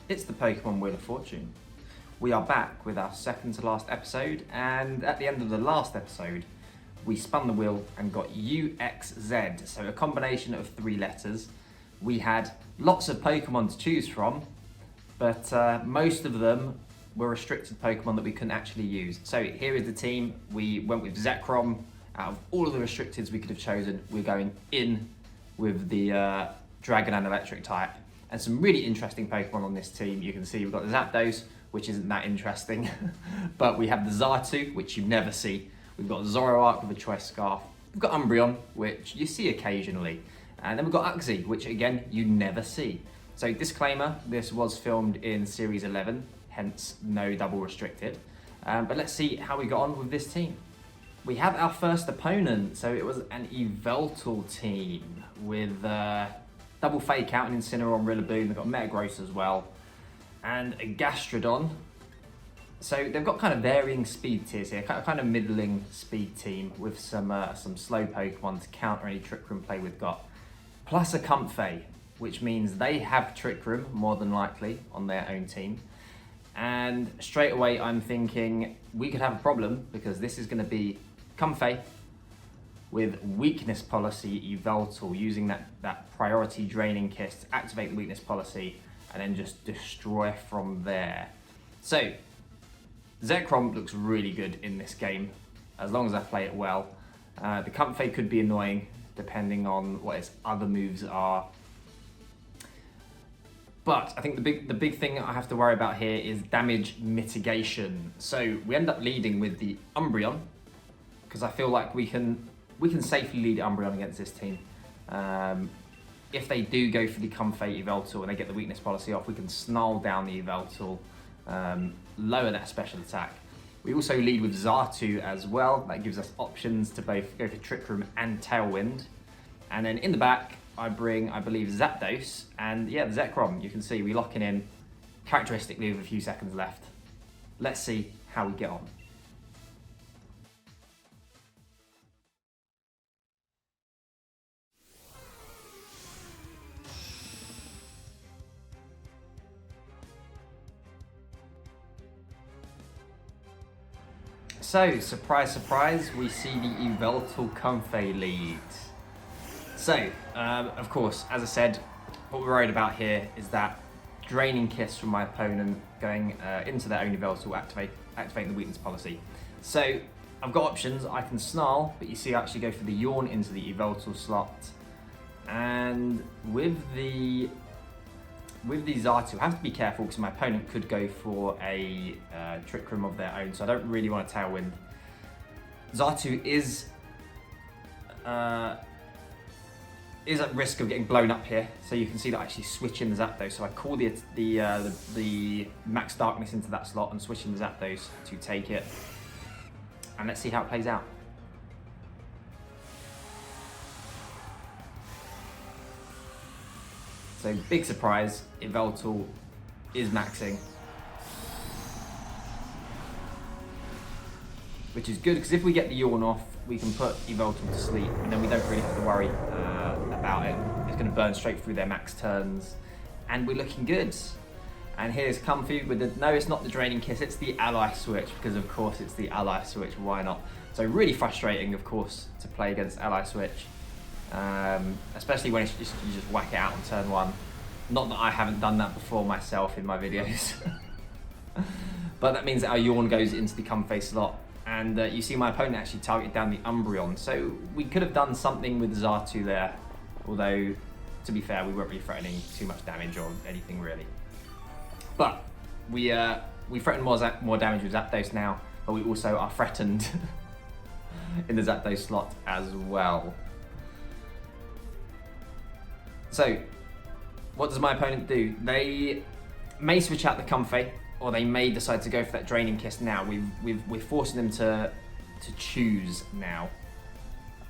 It's the Pokemon Wheel of Fortune. We are back with our second to last episode, and at the end of the last episode, we spun the wheel and got UXZ, so a combination of 3 letters. We had lots of Pokemon to choose from, but most of them were restricted Pokemon that we couldn't actually use. So here is the team. We went with Zekrom. Out of all of the restricteds we could have chosen, we're going in with the Dragon and Electric type. And some really interesting Pokemon on this team. You can see we've got the Zapdos, which isn't that interesting, but we have the Xatu, which you never see. We've got Zoroark with a Choice Scarf. We've got Umbreon, which you see occasionally. And then we've got Uxie, which again, you never see. So disclaimer, this was filmed in Series 11, hence no double restricted. But let's see how we got on with this team. We have our first opponent, so it was an Yveltal team with double Fake Out and Incineroar, Rillaboom. They've got Metagross as well, and a Gastrodon. So they've got kind of varying speed tiers here, kind of middling speed team with some slow Pokemon to counter any Trick Room play we've got. Plus a Comfey, which means they have Trick Room more than likely on their own team. And straight away I'm thinking we could have a problem because this is going to be Comfey with Weakness Policy Yveltal, using that priority draining kiss to activate the Weakness Policy and then just destroy from there. So Zekrom looks really good in this game as long as I play it well. The Comfey could be annoying depending on what its other moves are. But I think the big thing I have to worry about here is damage mitigation. So we end up leading with the Umbreon because I feel like we can safely lead Umbreon against this team. If they do go for the Comfey Yveltal and they get the Weakness Policy off, we can snarl down the Yveltal, lower that special attack. We also lead with Xatu as well. That gives us options to both go for Trick Room and Tailwind. And then in the back, I bring, I believe, Zapdos and yeah, the Zekrom. You can see we lock it in characteristically with a few seconds left. Let's see how we get on. So, surprise, surprise, we see the Yveltal Comfey lead. So, of course, as I said, what we're worried about here is that draining kiss from my opponent going into their own Yveltal, activating the Weakness Policy. So, I've got options. I can Snarl, but you see I actually go for the Yawn into the Yveltal slot. And with the Xatu, I have to be careful because my opponent could go for a Trick Room of their own, so I don't really want a Tailwind. Xatu is at risk of getting blown up here, so you can see that I actually switch in the Zapdos. So I call the Max Darkness into that slot and switch in the Zapdos to take it. And let's see how it plays out. So big surprise, Yveltal is maxing. Which is good, because if we get the Yawn off, we can put Yveltal to sleep, and then we don't really have to worry about it. It's going to burn straight through their max turns, and we're looking good. And here's Comfey with the, no, it's not the Draining Kiss, it's the Ally Switch, because of course it's the Ally Switch, why not? So really frustrating, of course, to play against Ally Switch. Especially when you just whack it out on turn 1. Not that I haven't done that before myself in my videos. But that means that our Yawn goes into the Comfey slot. And you see my opponent actually target down the Umbreon. So we could have done something with Xatu there. Although, to be fair, we weren't really threatening too much damage or anything really. But we threaten more damage with Zapdos now. But we also are threatened in the Zapdos slot as well. So, what does my opponent do? They may switch out the Comfey, or they may decide to go for that Draining Kiss now. We're forcing them to choose now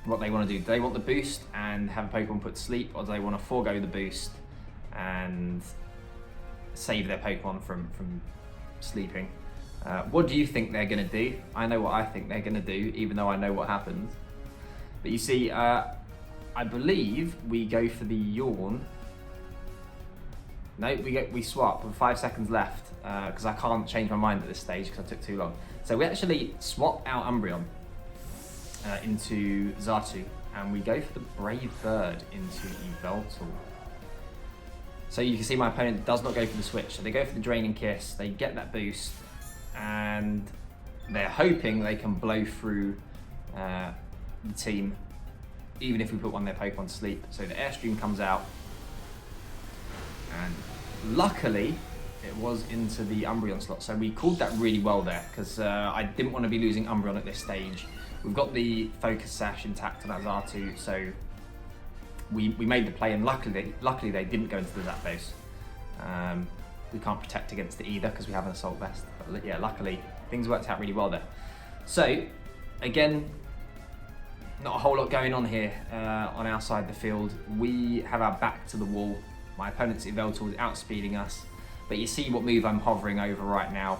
what they want to do. Do they want the boost and have a Pokemon put to sleep, or do they want to forego the boost and save their Pokemon from sleeping? What do you think they're going to do? I know what I think they're going to do, even though I know what happens. But you see, I believe we go for the Yawn No, we swap with 5 seconds left because I can't change my mind at this stage because I took too long. So we actually swap out Umbreon into Xatu, and we go for the Brave Bird into Yveltal. So you can see my opponent does not go for the switch. So they go for the Draining Kiss, they get that boost, and they're hoping they can blow through the team, even if we put one of their Pokemon to sleep. So the Airstream comes out, and luckily it was into the Umbreon slot. So we called that really well there, because I didn't want to be losing Umbreon at this stage. We've got the Focus Sash intact on that Xatu, so we made the play, and luckily they didn't go into the Zapdos. We can't protect against it either because we have an Assault Vest. But yeah, luckily things worked out really well there. So again, not a whole lot going on here on our side of the field. We have our back to the wall. My opponent's Yveltal is outspeeding us, but you see what move I'm hovering over right now.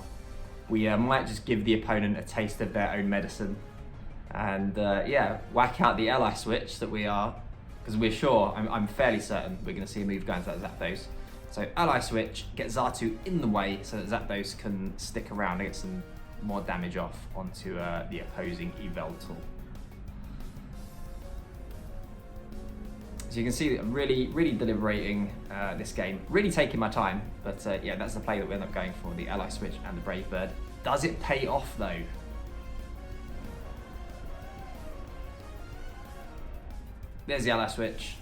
We might just give the opponent a taste of their own medicine, and yeah, whack out the Ally Switch that we are, because we're sure, I'm fairly certain we're going to see a move going to that Zapdos. So Ally Switch, get Xatu in the way so that Zapdos can stick around and get some more damage off onto the opposing Yveltal. So you can see that I'm really deliberating this game, really taking my time, but yeah, that's the play that we end up going for, the Ally Switch and the Brave Bird. Does it pay off though? There's the Ally Switch.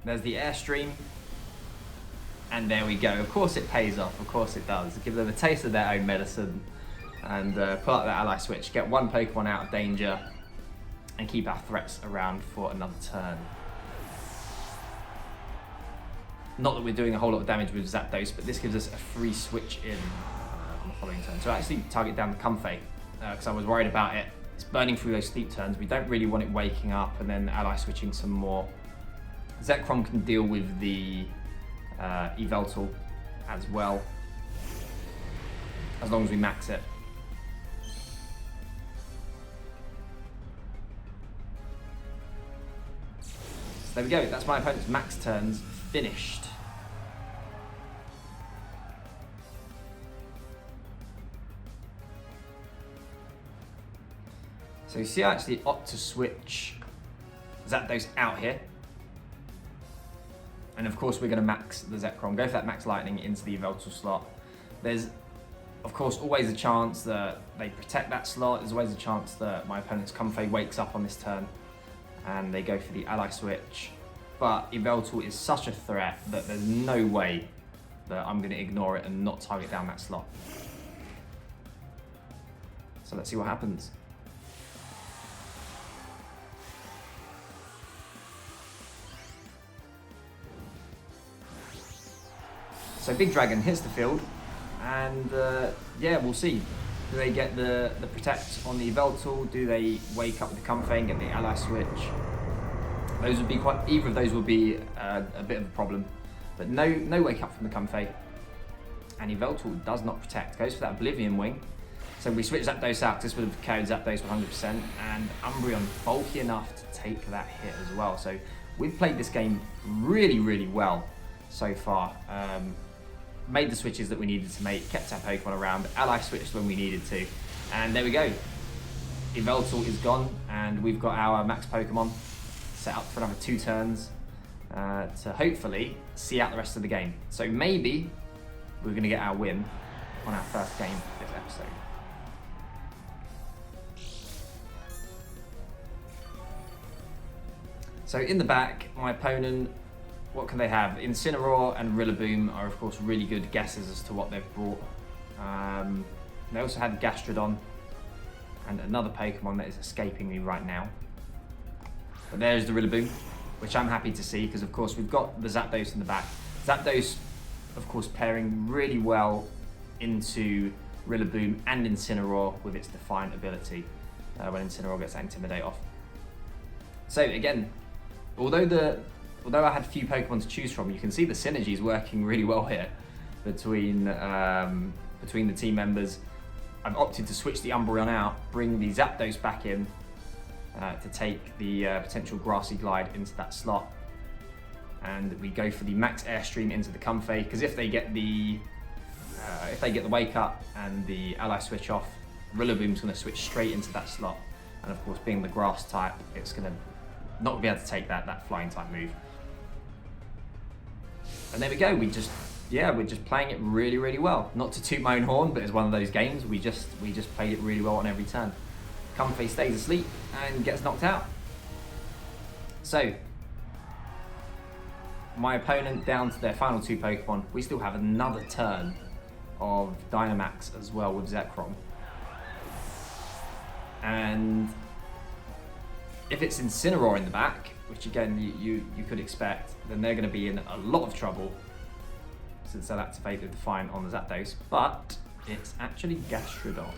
There's the Airstream. And there we go. Of course it pays off, of course it does. Give them a taste of their own medicine, and pull out that Ally Switch, get one Pokemon out of danger, and keep our threats around for another turn. Not that we're doing a whole lot of damage with Zapdos, but this gives us a free switch in on the following turn. So I actually target down the Comfey, because I was worried about it. It's burning through those sleep turns. We don't really want it waking up and then Ally Switching some more. Zekrom can deal with the Yveltal as well, as long as we max it. So there we go, that's my opponent's max turns finished. So you see I actually opt to switch Zapdos out here. And of course we're going to max the Zekrom, go for that Max Lightning into the Yveltal slot. There's of course always a chance that they protect that slot. There's always a chance that my opponent's Comfey wakes up on this turn and they go for the Ally Switch. But Yveltal is such a threat that there's no way that I'm going to ignore it and not target down that slot. So let's see what happens. So Big Dragon hits the field, and yeah, we'll see. Do they get the Protect on the Yveltal? Do they wake up with the Comfey and get the Ally Switch? Those would be either of those would be a bit of a problem. But no wake up from the Comfey. And Yveltal does not Protect, goes for that Oblivion Wing. So we switch Zapdos out, this would have carried Zapdos 100%, and Umbreon bulky enough to take that hit as well. So we've played this game really well so far. Made the switches that we needed to make, kept our Pokemon around, Ally Switched when we needed to, and there we go. Yveltal is gone, and we've got our max Pokemon set up for another 2 turns to hopefully see out the rest of the game. So maybe we're going to get our win on our first game of this episode. So in the back, my opponent, what can they have? Incineroar and Rillaboom are of course really good guesses as to what they've brought. They also had Gastrodon and another Pokemon that is escaping me right now. But there's the Rillaboom, which I'm happy to see because of course we've got the Zapdos in the back. Zapdos of course pairing really well into Rillaboom and Incineroar with its Defiant ability when Incineroar gets that Intimidate off. So again, although I had a few Pokemon to choose from, you can see the synergy is working really well here between the team members. I've opted to switch the Umbreon out, bring the Zapdos back in, to take the potential Grassy Glide into that slot. And we go for the max Airstream into the Comfey, because if they get the Wake Up and the Ally switch off, Rillaboom's going to switch straight into that slot. And of course, being the grass type, it's going to not be able to take that flying type move. And there we go. We're just playing it really, really well. Not to toot my own horn, but it's one of those games we just played it really well on every turn. Comfey stays asleep and gets knocked out. So my opponent down to their final 2 Pokemon. We still have another turn of Dynamax as well with Zekrom. And if it's Incineroar in the back, which again you could expect, then they're going to be in a lot of trouble since they'll activate the Defiant on the Zapdos. But it's actually Gastrodon.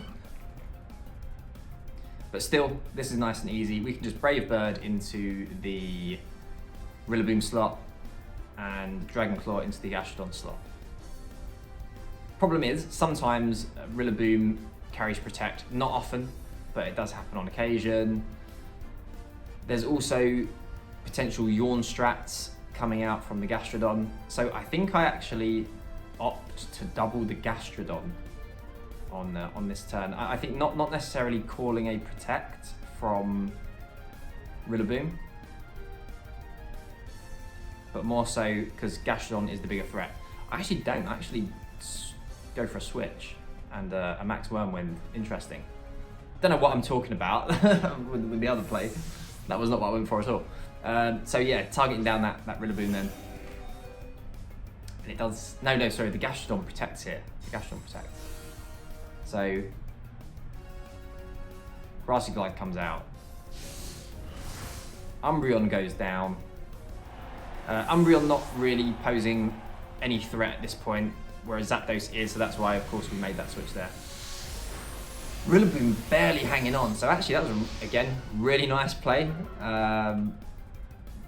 But still, this is nice and easy. We can just Brave Bird into the Rillaboom slot and Dragon Claw into the Gastrodon slot. Problem is, sometimes Rillaboom carries Protect. Not often, but it does happen on occasion. There's also potential Yawn strats coming out from the Gastrodon. So I think I actually opt to double the Gastrodon on this turn. I think not necessarily calling a Protect from Rillaboom, but more so because Gastrodon is the bigger threat. I actually don't go for a switch and a Max Wormwind. Interesting. Don't know what I'm talking about with the other play. That was not what I went for at all. So yeah, targeting down that Rillaboom then. And it does, sorry, the Gastrodon protects here. The Gastrodon protects. So, Grassy Glide comes out. Umbreon goes down. Umbreon not really posing any threat at this point, whereas Zapdos is, so that's why, of course, we made that switch there. Rillaboom barely hanging on, so actually that was, again, really nice play.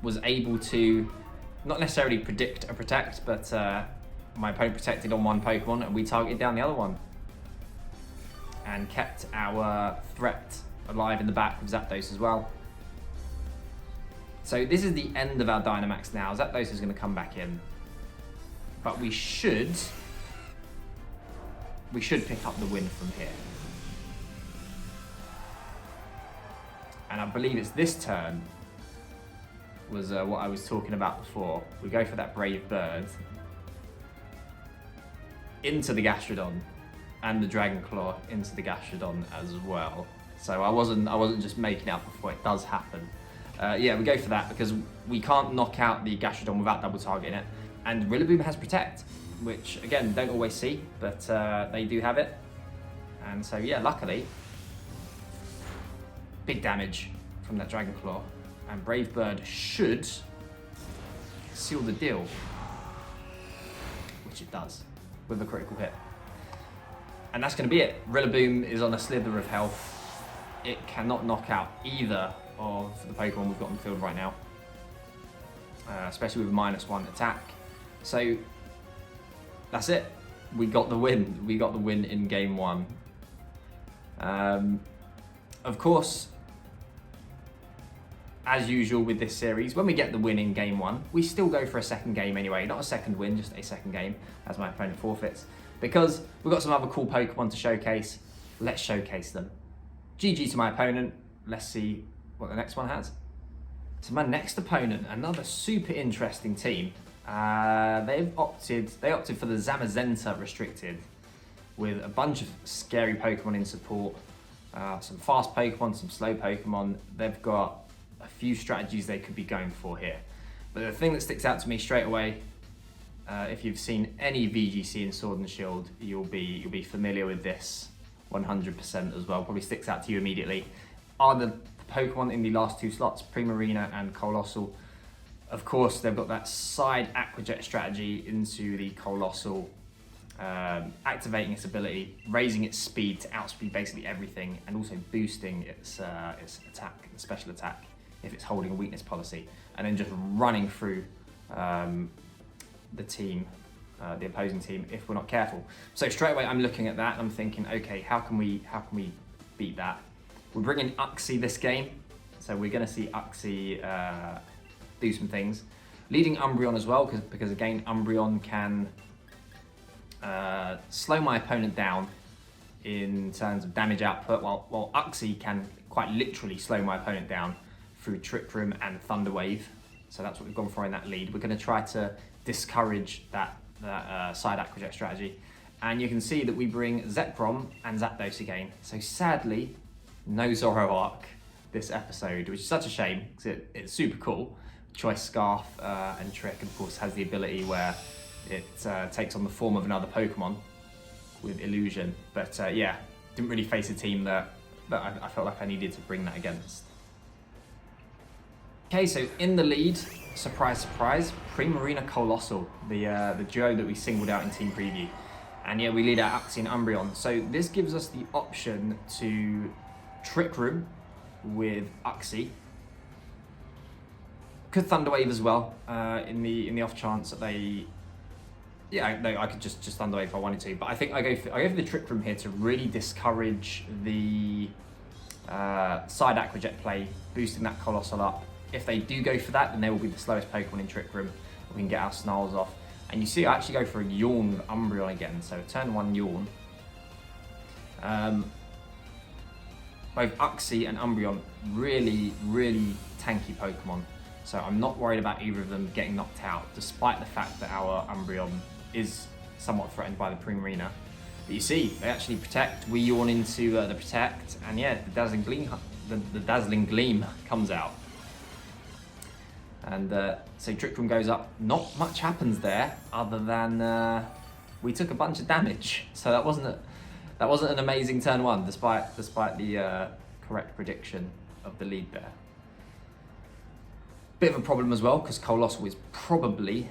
Was able to not necessarily predict a Protect, but my opponent protected on one Pokemon and we targeted down the other one. And kept our threat alive in the back with Zapdos as well. So this is the end of our Dynamax now. Zapdos is going to come back in. But we should pick up the win from here. And I believe it's this turn was what I was talking about before. We go for that Brave Bird into the Gastrodon and the Dragon Claw into the Gastrodon as well. So I wasn't just making it up before it does happen. Yeah, we go for that because we can't knock out the Gastrodon without double targeting it. And Rillaboom has Protect, which again, don't always see, but they do have it. And so yeah, luckily, big damage from that Dragon Claw. And Brave Bird should seal the deal, which it does, with a critical hit. And that's going to be it. Rillaboom is on a slither of health. It cannot knock out either of the Pokemon we've got on the field right now, especially with a -1 attack. So that's it. We got the win. We got the win in game 1. Of course, as usual with this series, when we get the win in game 1, we still go for a second game anyway. Not a second win, just a second game, as my opponent forfeits. Because we've got some other cool Pokemon to showcase. Let's showcase them. GG to my opponent. Let's see what the next one has. So my next opponent, another super interesting team. They opted for the Zamazenta restricted with a bunch of scary Pokemon in support. Some fast Pokemon, some slow Pokemon. They've got a few strategies they could be going for here. But the thing that sticks out to me straight away, if you've seen any VGC in Sword and Shield, you'll be familiar with this 100% as well. Probably sticks out to you immediately. Are the Pokemon in the last 2 slots, Primarina and Colossal. Of course, they've got that side Aqua Jet strategy into the Colossal, activating its ability, raising its speed to outspeed basically everything, and also boosting its attack, the special attack, if it's holding a weakness policy, and then just running through the team, the opposing team, if we're not careful. So straight away, I'm looking at that and I'm thinking, okay, how can we beat that? We're bringing Uxie this game. So we're going to see Uxie do some things. Leading Umbreon as well, because again, Umbreon can slow my opponent down in terms of damage output, while Uxie can quite literally slow my opponent down through Trick Room and Thunder Wave. So that's what we've gone for in that lead. We're going to try to discourage that side Aquajet strategy. And you can see that we bring Zekrom and Zapdos again. So sadly, no Zoroark this episode, which is such a shame because it's super cool. Choice Scarf and Trick, of course, has the ability where it takes on the form of another Pokemon with Illusion. But yeah, didn't really face a team that I felt like I needed to bring that against. Okay, so in the lead, surprise, surprise, Primarina Colossal, the duo that we singled out in Team Preview. And yeah, we lead out Uxie and Umbreon. So this gives us the option to Trick Room with Uxie. Could Thunder Wave as well, in the off chance that they... Yeah, no, I could just Thunder Wave if I wanted to. But I think I go for the Trick Room here to really discourage the side Aquajet play, boosting that Colossal up. If they do go for that, then they will be the slowest Pokemon in Trick Room. We can get our Snarls off. And you see I actually go for a Yawn with Umbreon again. So turn 1 Yawn. Both Uxie and Umbreon, really, really tanky Pokemon. So I'm not worried about either of them getting knocked out, despite the fact that our Umbreon is somewhat threatened by the Primarina. But you see, they actually protect. We Yawn into the protect, and yeah, the Dazzling Gleam comes out. And so Trick Room goes up. Not much happens there, other than we took a bunch of damage. So that wasn't an amazing turn 1, despite the correct prediction of the lead there. Bit of a problem as well, because Colossal is probably...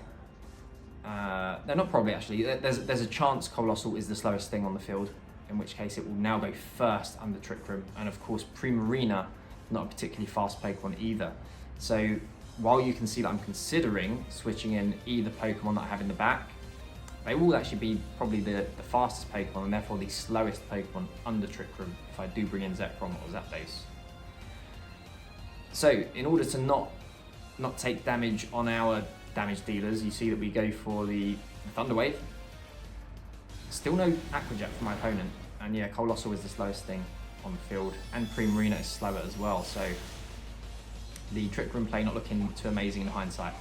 no, not probably actually. There's a chance Colossal is the slowest thing on the field, in which case it will now go first under Trick Room. And of course, Primarina, not a particularly fast Pokemon either. So while you can see that I'm considering switching in either Pokemon that I have in the back, they will actually be probably the fastest Pokemon and therefore the slowest Pokemon under Trick Room if I do bring in Zekrom or Zapdos. So in order to not take damage on our damage dealers, you see that we go for the Thunder Wave. Still no Aquajet for my opponent, and yeah, Colossal is the slowest thing on the field, and Primarina is slower as well, so the Trick Room play not looking too amazing in hindsight.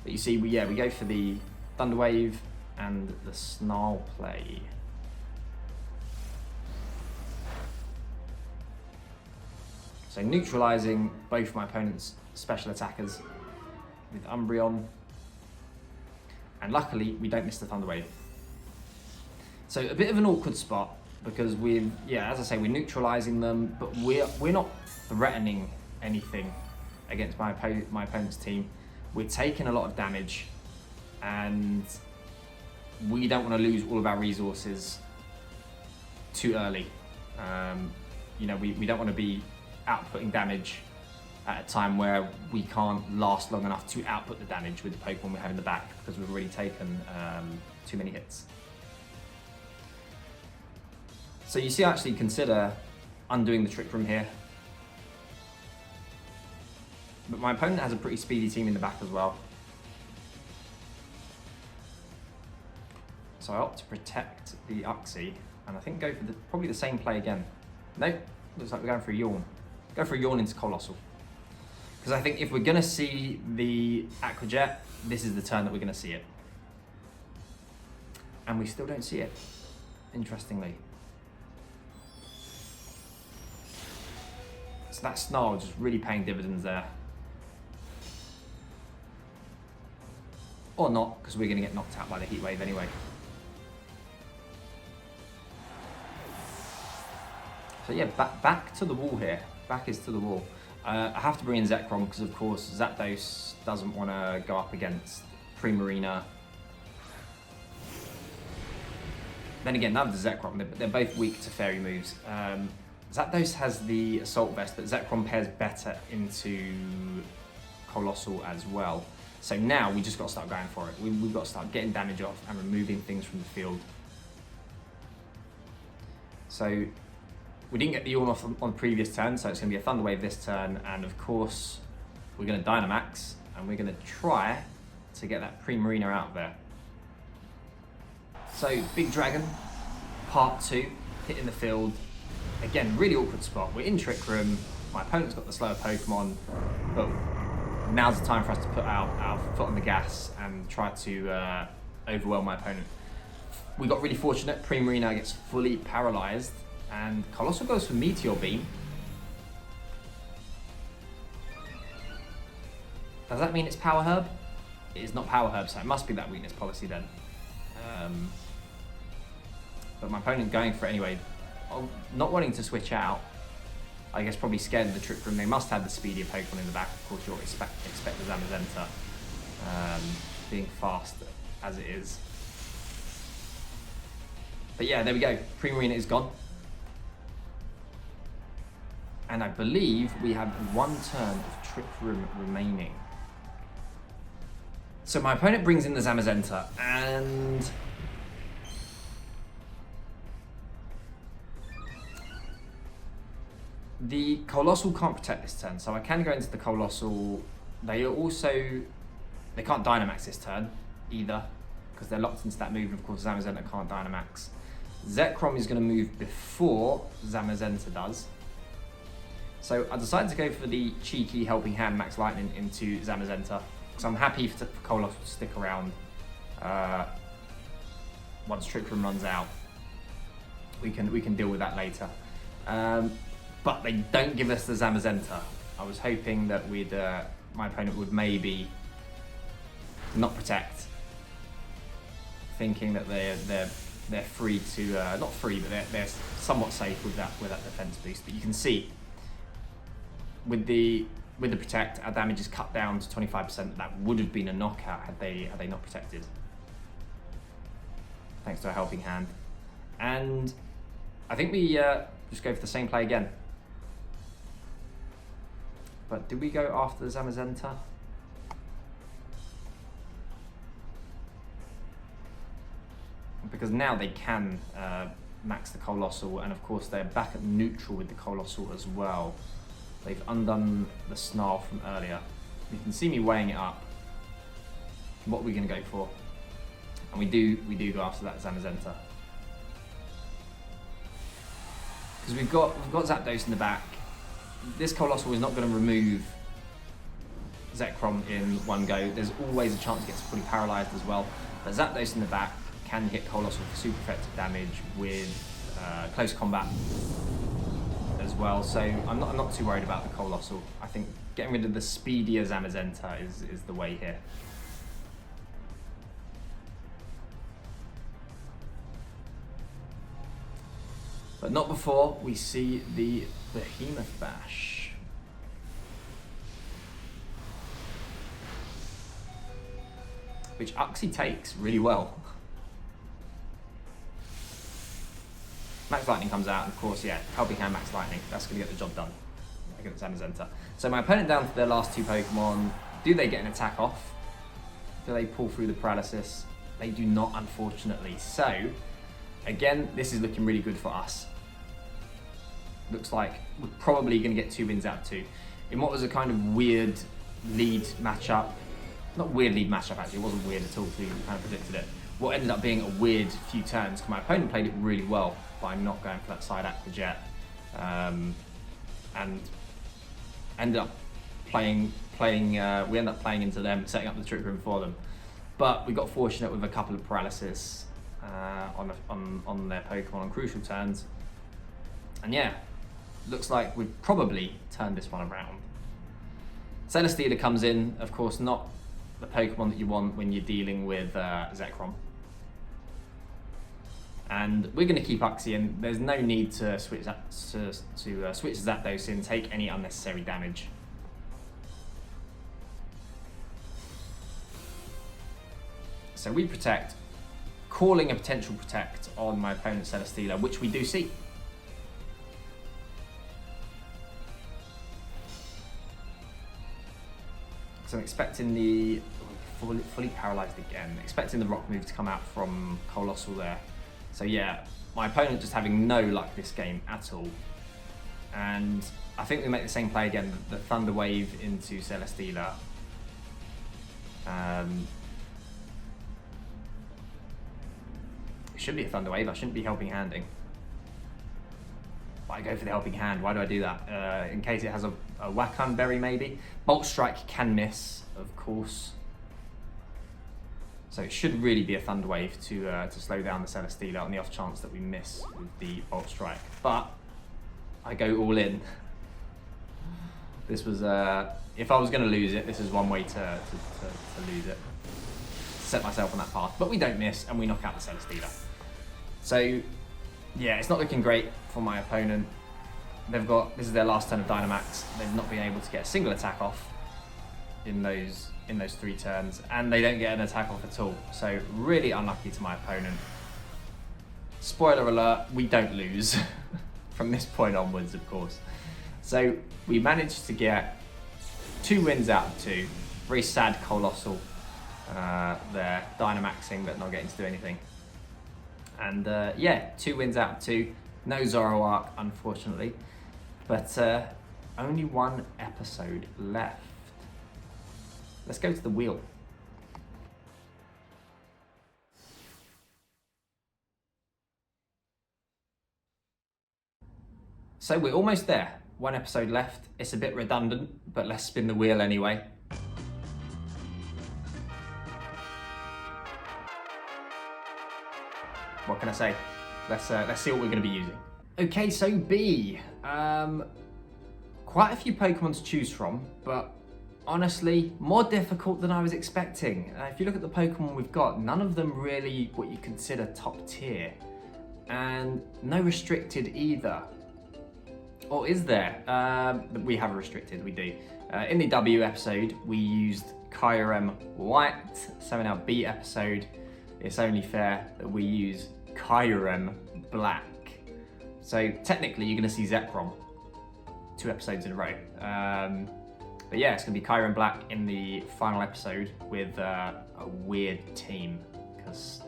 But you see, we go for the Thunder Wave and the Snarl play. So neutralizing both my opponent's special attackers with Umbreon. And luckily, we don't miss the Thunder Wave. So a bit of an awkward spot, because as I say, we're neutralizing them, but we're not threatening anything against my opponent's team. We're taking a lot of damage, and we don't want to lose all of our resources too early. We don't want to be outputting damage at a time where we can't last long enough to output the damage with the Pokemon we have in the back, because we've already taken too many hits. So you see, I actually consider undoing the Trick Room here. But my opponent has a pretty speedy team in the back as well. So I opt to protect the Uxie, and I think go for probably the same play again. Nope, looks like we're going for a Yawn. Go for a Yawn into Colossal. Because I think if we're going to see the Aquajet, this is the turn that we're going to see it. And we still don't see it, interestingly. So that Snarl just really paying dividends there. Or not, because we're going to get knocked out by the Heat Wave anyway. So yeah, back to the wall here. Back is to the wall. I have to bring in Zekrom because, of course, Zapdos doesn't want to go up against Primarina. Then again, neither does Zekrom. They're both weak to fairy moves. Zapdos has the Assault Vest, but Zekrom pairs better into Colossal as well. So now we just got to start going for it. We've got to start getting damage off and removing things from the field. So We didn't get the Yawn off on the previous turn, so it's going to be a Thunder Wave this turn, and of course we're going to Dynamax, and we're going to try to get that Primarina out there. So, Big Dragon, part 2, hitting the field. Again, really awkward spot. We're in Trick Room, my opponent's got the slower Pokemon, but now's the time for us to put our foot on the gas and try to overwhelm my opponent. We got really fortunate, Primarina gets fully paralysed, and Colossal goes for Meteor Beam. Does that mean it's Power Herb? It is not Power Herb, so it must be that weakness policy then. But my opponent going for it anyway. Not wanting to switch out. I guess probably scared of the Trick Room. They must have the speedier Pokemon in the back. Of course, you'll expect the Zamazenta being fast as it is. But yeah, there we go. Primarina is gone. And I believe we have one turn of Trick Room remaining. So my opponent brings in the Zamazenta, and the Colossal can't protect this turn, so I can go into the Colossal. They can't Dynamax this turn either, because they're locked into that move, and of course Zamazenta can't Dynamax. Zekrom is going to move before Zamazenta does. So I decided to go for the cheeky Helping Hand Max Lightning into Zamazenta, because I'm happy for Colossal to stick around once Trick Room runs out. We can deal with that later. But they don't give us the Zamazenta. I was hoping that my opponent would maybe not protect, thinking that they're free to not free, but they're somewhat safe with that defense boost. But you can see with the protect, our damage is cut down to 25%. That would have been a knockout had they not protected, thanks to a Helping Hand. And I think we just go for the same play again. But did we go after the Zamazenta? Because now they can max the Colossal, and of course they're back at neutral with the Colossal as well. They've undone the Snarl from earlier. You can see me weighing it up. What are we going to go for? And we do go after that Zamazenta. Because we've got Zapdos in the back. This Colossal is not going to remove Zekrom in one go. There's always a chance it gets fully paralysed as well. But Zapdos in the back can hit Colossal for super effective damage with close combat as well. So I'm not too worried about the Colossal. I think getting rid of the speedier Zamazenta is the way here. But not before we see the Behemoth Bash. Which Uxie takes really well. Max Lightning comes out, and of course, yeah, Helping Hand Max Lightning. That's going to get the job done against Zamazenta. So my opponent down to their last two Pokemon. Do they get an attack off? Do they pull through the paralysis? They do not, unfortunately. So, again, this is looking really good for us. Looks like we're probably going to get 2 wins out of 2. In what was a kind of weird lead matchup. Not weird lead matchup, actually. It wasn't weird at all, so you kind of predicted it. What ended up being a weird few turns, because my opponent played it really well by not going for that side Aqua Jet. And ended up playing. We ended up playing into them, setting up the Trick Room for them. But we got fortunate with a couple of paralysis on their Pokemon on crucial turns. And yeah, looks like we've probably turned this one around. Celesteela comes in, of course, not the Pokemon that you want when you're dealing with Zekrom. And we're going to keep Uxie in. There's no need to switch Zapdos in, take any unnecessary damage. So we protect, calling a potential protect on my opponent Celesteela, which we do see. So I'm expecting the fully paralysed again. Expecting the rock move to come out from Colossal there. So yeah, my opponent just having no luck this game at all. And I think we make the same play again, the Thunder Wave into Celesteela. It should be a Thunder Wave, I shouldn't be helping handing. But I go for the helping hand, why do I do that? In case it has a Wakan Berry maybe. Bolt Strike can miss, of course. So it should really be a Thunder Wave to slow down the Celesteela on the off chance that we miss with the Bolt Strike. But I go all in. This was, if I was going to lose it, this is one way to lose it. Set myself on that path. But we don't miss and we knock out the Celesteela. So yeah, it's not looking great for my opponent. This is their last turn of Dynamax. They've not been able to get a single attack off in those 3 turns, and they don't get an attack off at all. So really unlucky to my opponent. Spoiler alert, we don't lose from this point onwards, of course. So we managed to get 2 wins out of 2. Very sad Colossal there, Dynamaxing but not getting to do anything. And yeah, 2 wins out of 2. No Zoroark, unfortunately. But only 1 episode left. Let's go to the wheel. So we're almost there. 1 episode left. It's a bit redundant, but let's spin the wheel anyway. What can I say? Let's see what we're going to be using. Okay, so B. Quite a few Pokemon to choose from, but honestly, more difficult than I was expecting. If you look at the Pokemon we've got, none of them really what you consider top tier. And no restricted either. Or is there? We have a restricted, we do. In the W episode, we used Kyurem White. So in our B episode, it's only fair that we use Kyurem Black. So technically, you're going to see Zekrom 2 episodes in a row. But yeah, it's going to be Kyurem Black in the final episode with a weird team, because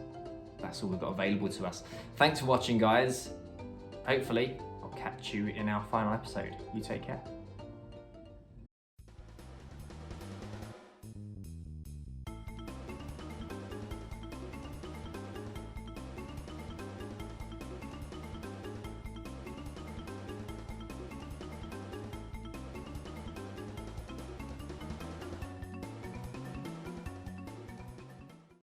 that's all we've got available to us. Thanks for watching, guys. Hopefully, I'll catch you in our final episode. You take care.